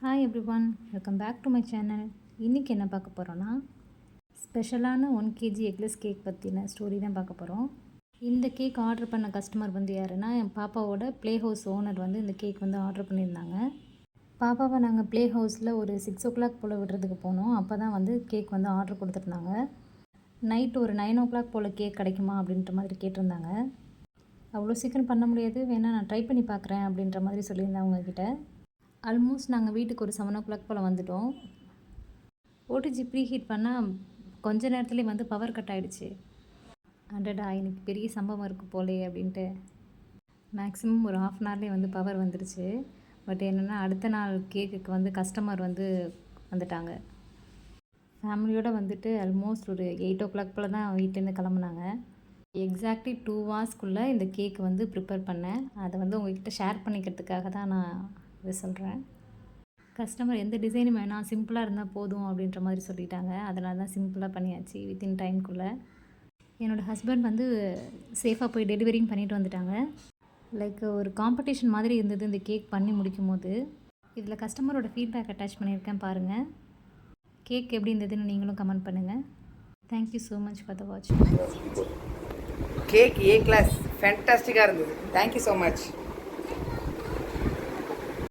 Hi everyone, welcome back to my channel. இன்றைக்கி என்ன பார்க்க போகிறோன்னா, ஸ்பெஷலான 1 kg எக்லெஸ் கேக் பற்றின ஸ்டோரி தான் பார்க்க போகிறோம். இந்த கேக் ஆர்டர் பண்ண கஸ்டமர் வந்து யாருன்னா, என் பாப்பாவோட ப்ளே ஹவுஸ் ஓனர் வந்து இந்த கேக் வந்து ஆர்டர் பண்ணியிருந்தாங்க. பாப்பாவை நாங்கள் ப்ளே ஹவுஸில் ஒரு 6 o'clock போல் விடுறதுக்கு போனோம். அப்போ தான் வந்து கேக் வந்து ஆர்டர் கொடுத்துருந்தாங்க. நைட் ஒரு 9 o'clock போல் கேக் கிடைக்குமா அப்படின்ற மாதிரி கேட்டிருந்தாங்க. அவ்வளோ சீக்கிரம் பண்ண முடியாது, வேணால் நான் ட்ரை பண்ணி பார்க்குறேன் அப்படின்ற மாதிரி சொல்லியிருந்தேன் அவங்கக்கிட்ட. ஆல்மோஸ்ட் நாங்கள் வீட்டுக்கு ஒரு 7 o'clock போல் வந்துவிட்டோம். ஓடிஜி ப்ரீ ஹீட் பண்ணால் கொஞ்ச நேரத்துலேயே வந்து பவர் கட் ஆகிடுச்சு. அடடா, இன்னைக்கு பெரிய சம்பவம் இருக்குது போலே அப்படின்ட்டு மேக்ஸிமம் ஒரு 1/2 hourலேயே வந்து பவர் வந்துடுச்சு. பட் என்னென்னா, அடுத்த நாள் கேக்குக்கு வந்து கஸ்டமர் வந்து வந்துட்டாங்க. ஃபேமிலியோடு வந்துட்டு ஆல்மோஸ்ட் ஒரு 8 o'clock போல் தான் வீட்டிலேருந்து கிளம்புனாங்க. எக்ஸாக்ட்லி 2 hours இந்த கேக் வந்து ப்ரிப்பேர் பண்ணேன். அதை வந்து உங்கள்கிட்ட ஷேர் பண்ணிக்கிறதுக்காக தான் நான் இதை சொல்கிறேன். கஸ்டமர் எந்த டிசைனும் வேணாம், சிம்பிளாக இருந்தால் போதும் அப்படின்ற மாதிரி சொல்லிட்டாங்க. அதனால தான் சிம்பிளாக பண்ணியாச்சு வித்தின் டைம்குள்ளே. என்னோடய ஹஸ்பண்ட் வந்து சேஃபாக போய் டெலிவரியும் பண்ணிட்டு வந்துட்டாங்க. லைக் ஒரு காம்படிஷன் மாதிரி இருந்தது இந்த கேக் பண்ணி முடிக்கும் போது. இதில் கஸ்டமரோட ஃபீட்பேக் அட்டாச் பண்ணியிருக்கேன் பாருங்கள். கேக் எப்படி இருந்ததுன்னு நீங்களும் கமெண்ட் பண்ணுங்கள். Thank you so much for the watch. Cake a class ஃபேண்டாஸ்டிக்காக இருந்தது. Thank you so much.